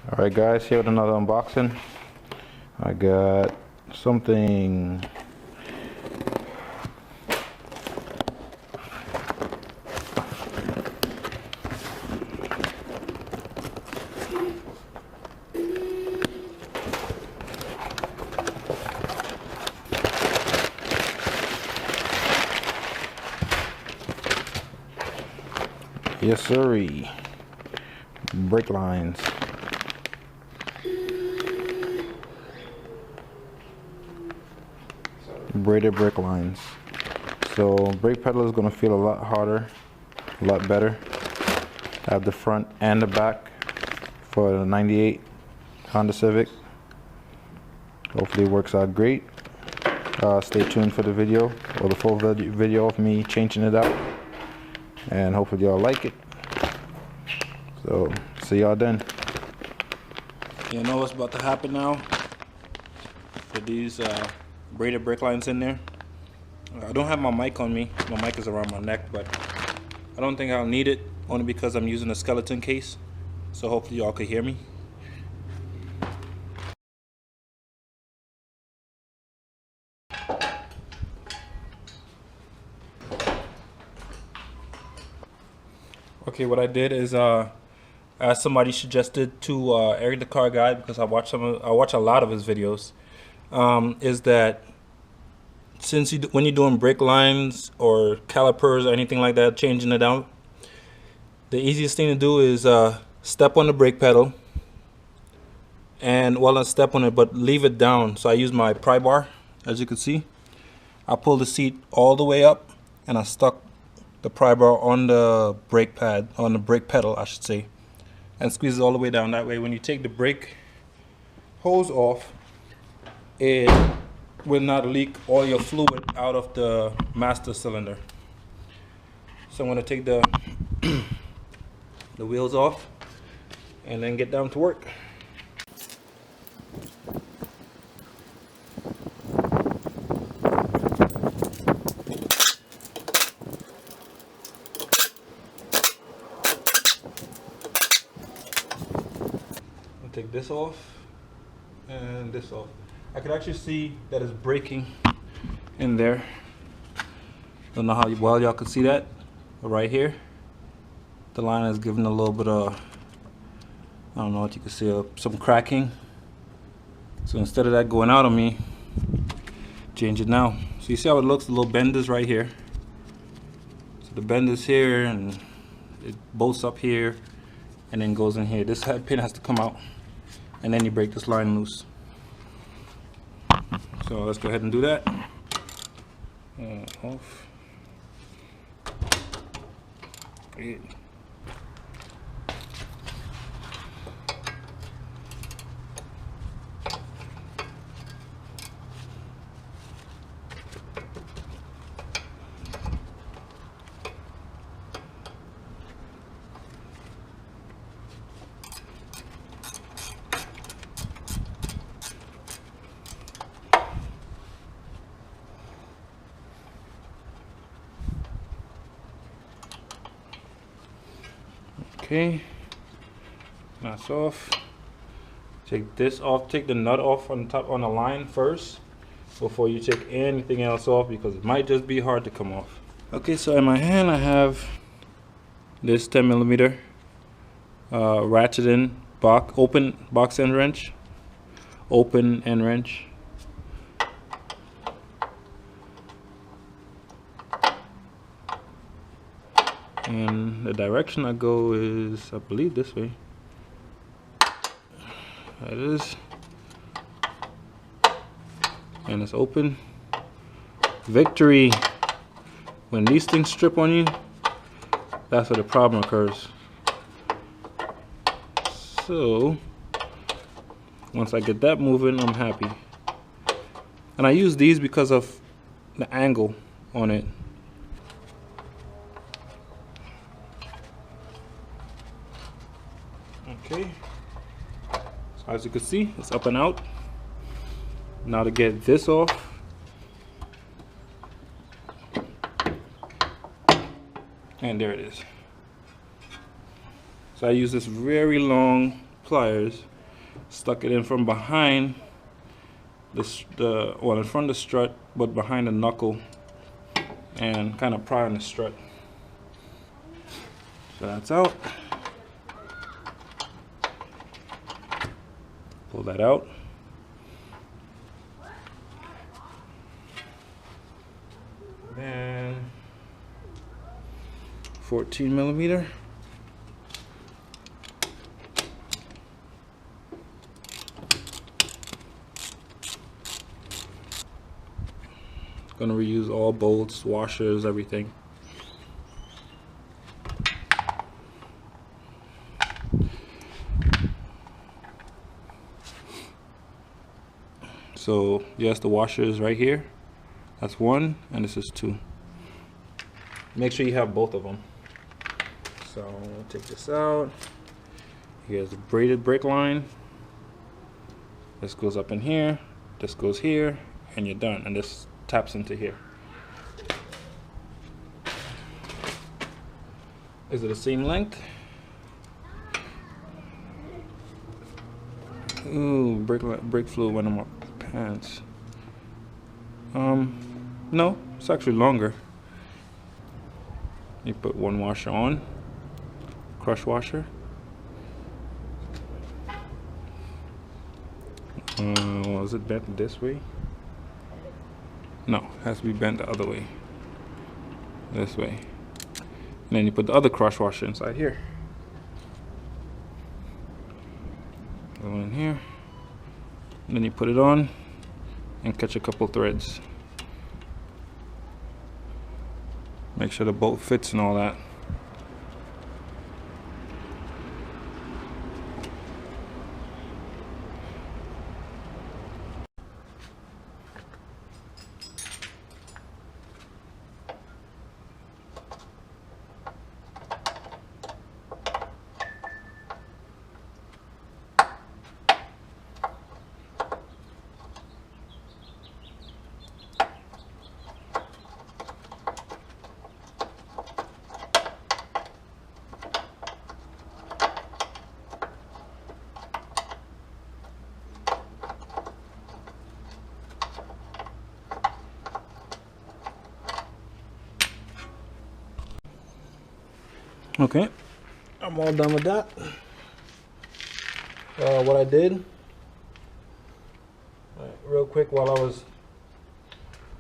Alright guys, here with another unboxing. I got something. Yes sirree. Brake lines. Braided brake lines. So brake pedal is going to feel a lot harder, a lot better. I have the front and the back for the 98 Honda Civic. Hopefully it works out great. Stay tuned for the video, or the full video of me changing it out, and hopefully y'all like it. So see y'all then. You know what's about to happen now with these braided brake lines in there. I don't have my mic on me. My mic is around my neck, but I don't think I'll need it, only because I'm using a skeleton case. So hopefully y'all can hear me. Okay, what I did is as somebody suggested to Eric the Car Guy, because I watch a lot of his videos, is that since when you're doing brake lines or calipers or anything like that, changing it out, the easiest thing to do is step on the brake pedal, and well, not step on it, but leave it down. So I use my pry bar, as you can see. I pull the seat all the way up, and I stuck the pry bar on the brake pad, on the brake pedal, I should say, and squeeze it all the way down. That way, when you take the brake hose off, it will not leak all your fluid out of the master cylinder. So I'm going to take the the wheels off and then get down to work. I'll take this off and this off. I can actually see that it's braking in there. Don't know how well y'all can see that, but right here, the line is giving a little bit of, I don't know what you can see, some cracking. So instead of that going out on me, change it now. So you see how it looks, the little bend is right here. So the bend is here, and it bolts up here, and then goes in here. This head pin has to come out, and then you break this line loose. So let's go ahead and do that. Off. Great. Okay, that's off. Take this off, take the nut off on top on the line first before you take anything else off, because it might just be hard to come off. Okay, so in my hand I have this 10mm ratchet in open box end wrench, open end wrench. And the direction I go is, I believe, this way. That is. And it's open. Victory! When these things strip on you, that's where the problem occurs. So, once I get that moving, I'm happy. And I use these because of the angle on it. Okay, so as you can see, it's up and out. Now to get this off, and there it is. So I use this very long pliers, stuck it in from behind well, in front of the strut, but behind the knuckle, and kind of pry on the strut. So that's out. Pull that out. Then 14 millimeter. Gonna reuse all bolts, washers, everything. So yes, the washer is right here. That's one, and this is two. Make sure you have both of them. So take this out. Here's the braided brake line. This goes up in here. This goes here, and you're done. And this taps into here. Is it the same length? Ooh, brake fluid went on my pants. No, it's actually longer. You put one washer on, crush washer. Was it bent this way? No, it has to be bent the other way. This way. And then you put the other crush washer inside here. Go in here. And then you put it on and catch a couple threads. Make sure the bolt fits and all that. Okay, I'm all done with that. What I did, real quick while I was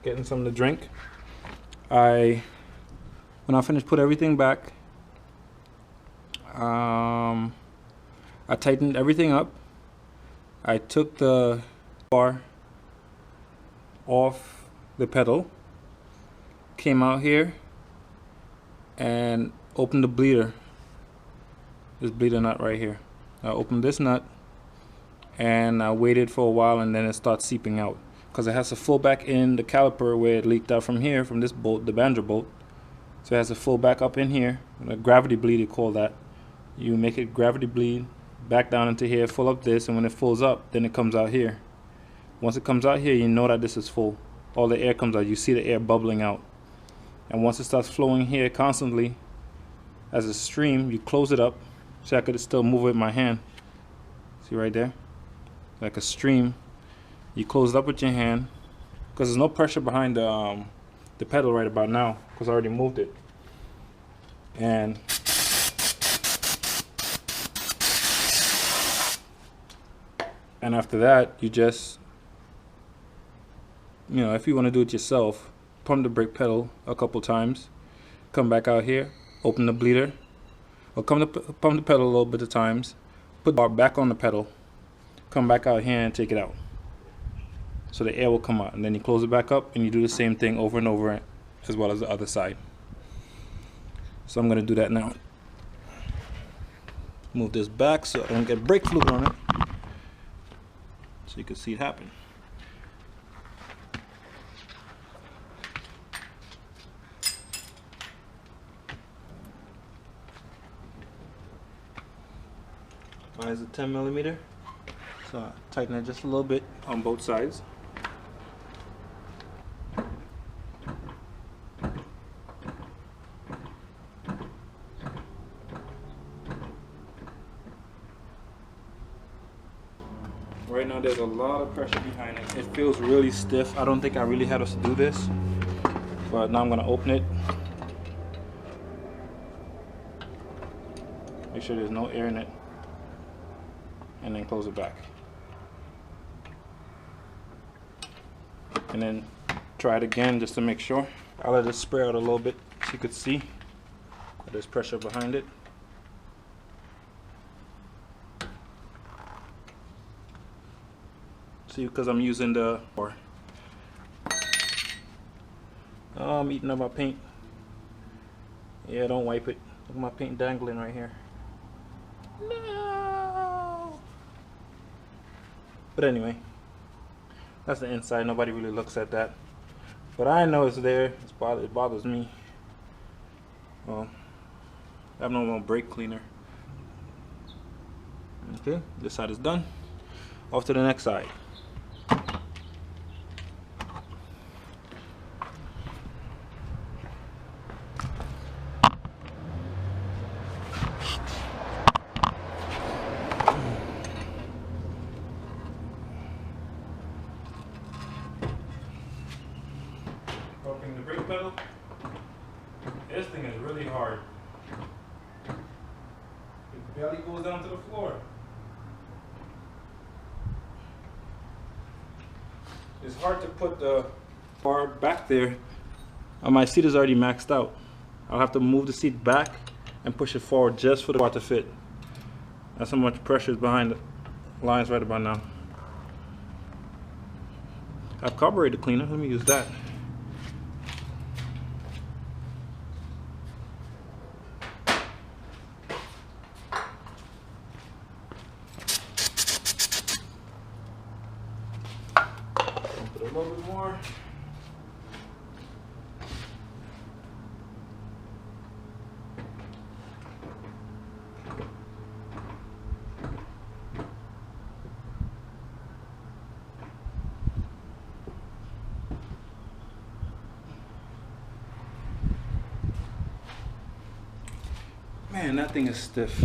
getting something to drink, when I finished put everything back, I tightened everything up. I took the bar off the pedal, came out here and opened the bleeder, this bleeder nut right here. I opened this nut and I waited for a while, and then it starts seeping out because it has to full back in the caliper where it leaked out from here, from this bolt, the banjo bolt. So it has to full back up in here, a gravity bleed, you call that. You make it gravity bleed back down into here, full up this, and when it fills up, then it comes out here. Once it comes out here, you know that this is full. All the air comes out, you see the air bubbling out. And once it starts flowing here constantly as a stream, you close it up. See, I could still move it with my hand. See right there? Like a stream. You close it up with your hand because there's no pressure behind the pedal right about now because I already moved it. And after that, you just, you know, if you want to do it yourself, pump the brake pedal a couple times, come back out here, open the bleeder, or pump the pedal a little bit of times, put the bar back on the pedal, come back out here and take it out. So the air will come out, and then you close it back up and you do the same thing over and over, as well as the other side. So I'm going to do that now. Move this back so I don't get brake fluid on it, so you can see it happen. Mine is a 10 millimeter, so I tighten it just a little bit on both sides. Right now there's a lot of pressure behind it. It feels really stiff. I don't think I really had us to do this, but now I'm gonna open it. Make sure there's no air in it, and then close it back. And then try it again just to make sure. I'll let it spray out a little bit so you could see that there's pressure behind it. See, because I'm using the I'm eating up my paint. Yeah, don't wipe it. Look at my paint dangling right here. No. But anyway, that's the inside. Nobody really looks at that, but I know it's there. It bothers me. Well, I have no more brake cleaner. Okay, this side is done. Off to the next side. Opening the brake pedal. This thing is really hard. It barely goes down to the floor. It's hard to put the bar back there. My seat is already maxed out. I'll have to move the seat back and push it forward just for the bar to fit. That's how much pressure is behind the lines right about now. I have carburetor cleaner. Let me use that. Put a little bit more. Man, that thing is stiff.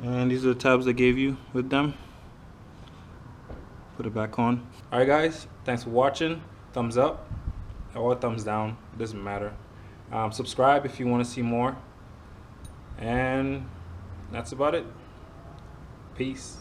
And these are the tabs they gave you with them. Put it back on. Alright guys, thanks for watching. Thumbs up or thumbs down, it doesn't matter. Subscribe if you want to see more. And that's about it. Peace.